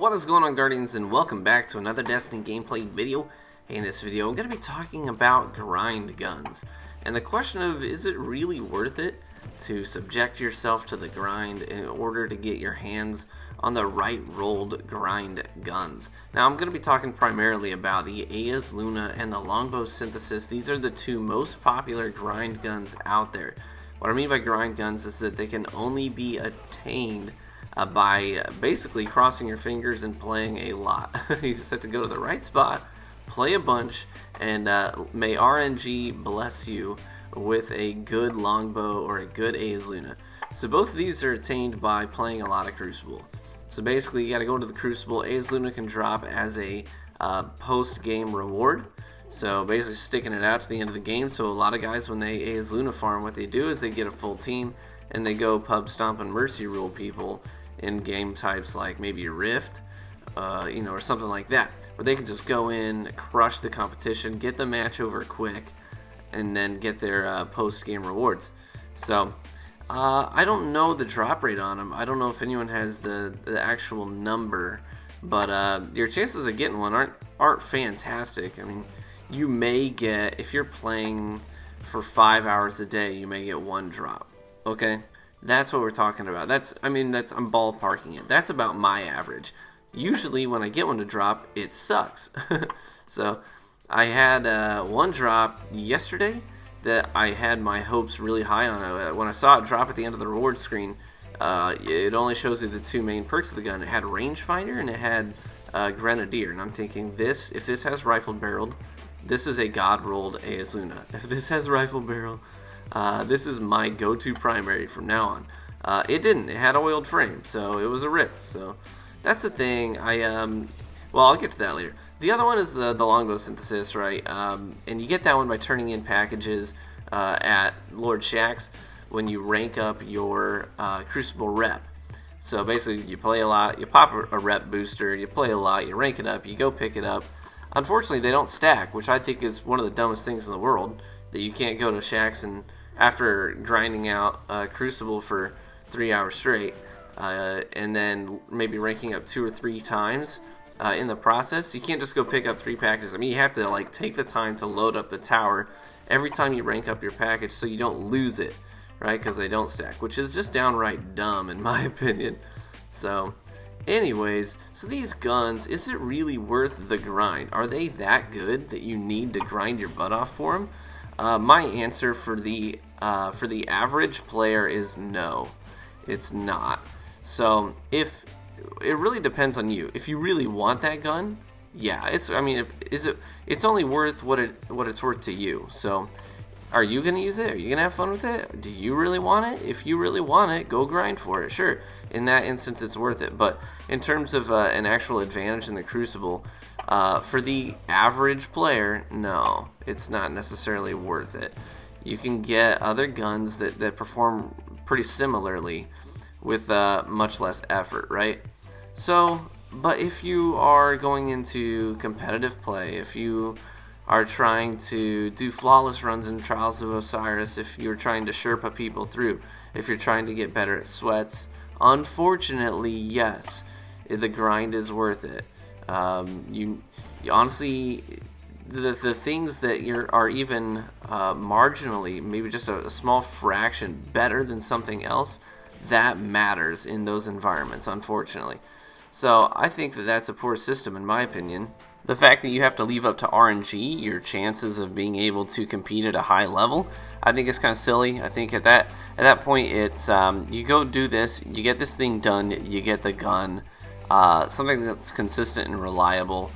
What is going on, Guardians, and welcome back to another Destiny gameplay video. In this video I'm going to be talking about grind guns and the question of, is it really worth it to subject yourself to the grind in order to get your hands on the right rolled grind guns. Now I'm going to be talking primarily about the Eyasluna and the Longbow synthesis. These are the two most popular grind guns out there. What I mean by grind guns is that they can only be attained by basically crossing your fingers and playing a lot. You just have to go to the right spot, play a bunch, and may RNG bless you with a good Longbow or a good Eyasluna. So both of these are attained by playing a lot of Crucible. So basically you got to go to the Crucible. Eyasluna can drop as a post-game reward. So basically sticking it out to the end of the game. So a lot of guys, when they Eyasluna farm, what they do is they get a full team and they go pub stomp and mercy rule people in game types like maybe Rift, or something like that, where they can just go in, crush the competition, get the match over quick, and then get their post-game rewards. So I don't know the drop rate on them. I don't know if anyone has the actual number, but your chances of getting one aren't fantastic. I mean, you may get, if you're playing for 5 hours a day, you may get one drop. Okay, that's what we're talking about. I'm ballparking it. That's about my average. Usually when I get one to drop, it sucks. So I had one drop yesterday that I had my hopes really high on. When I saw it drop at the end of the reward screen, it only shows you the two main perks of the gun. It had rangefinder and it had grenadier, and I'm thinking, if this has rifle barreled, this is a god rolled Eyasluna. If this has rifle barrel, this is my go-to primary from now on. It didn't. It had oiled frame, so it was a rip. So that's the thing. I'll get to that later. The other one is the Longbow synthesis, right? And you get that one by turning in packages at Lord Shaxx when you rank up your Crucible rep. So basically, you play a lot, you pop a rep booster, you play a lot, you rank it up, you go pick it up. Unfortunately, they don't stack, which I think is one of the dumbest things in the world, that you can't go to Shaxx and after grinding out Crucible for 3 hours straight, and then maybe ranking up 2 or 3 times in the process, you can't just go pick up 3 packages. I mean, you have to take the time to load up the tower every time you rank up your package so you don't lose it, right? Because they don't stack, which is just downright dumb in my opinion. So anyways, so these guns, is it really worth the grind? Are they that good that you need to grind your butt off for them? My answer for the average player is no, it's not. So it really depends on you. If you really want that gun, yeah, it's only worth what it's worth to you. So are you gonna use it? Are you gonna have fun with it? Do you really want it? If you really want it, go grind for it. Sure, in that instance, it's worth it. But in terms of an actual advantage in the Crucible, for the average player, no, it's not necessarily worth it. You can get other guns that perform pretty similarly with much less effort, right? So, but if you are going into competitive play, if you are trying to do flawless runs in Trials of Osiris, if you're trying to Sherpa people through, if you're trying to get better at sweats, unfortunately, yes, the grind is worth it. You honestly, the things that are even marginally, maybe just a small fraction better than something else, that matters in those environments, unfortunately. So I think that's a poor system in my opinion. The fact that you have to leave up to RNG your chances of being able to compete at a high level, I think it's kind of silly. I think at that point, it's you go do this, you get this thing done, you get the gun, something that's consistent and reliable.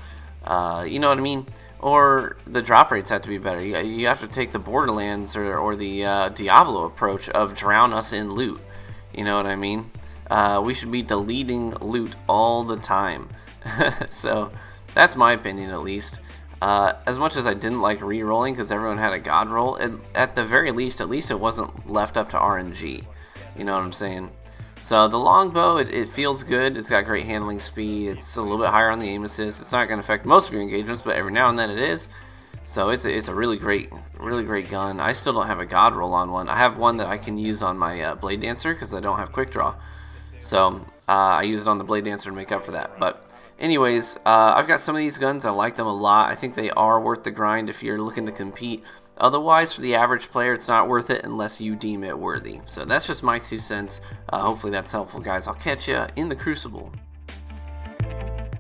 You know what I mean? Or the drop rates have to be better. You have to take the Borderlands or the Diablo approach of drown us in loot. You know what I mean? We should be deleting loot all the time. So that's my opinion, at least. As much as I didn't like re-rolling because everyone had a god roll, at the very least, it wasn't left up to RNG. You know what I'm saying? So the Longbow, it feels good. It's got great handling speed. It's a little bit higher on the aim assist. It's not going to affect most of your engagements, but every now and then it is. So it's a really great gun. I still don't have a god roll on one. I have one that I can use on my Blade Dancer because I don't have quick draw. So I use it on the Blade Dancer to make up for that. But anyways, I've got some of these guns. I like them a lot. I think they are worth the grind if you're looking to compete. Otherwise, for the average player, it's not worth it unless you deem it worthy. So that's just my 2 cents. Hopefully that's helpful, guys. I'll catch you in the Crucible.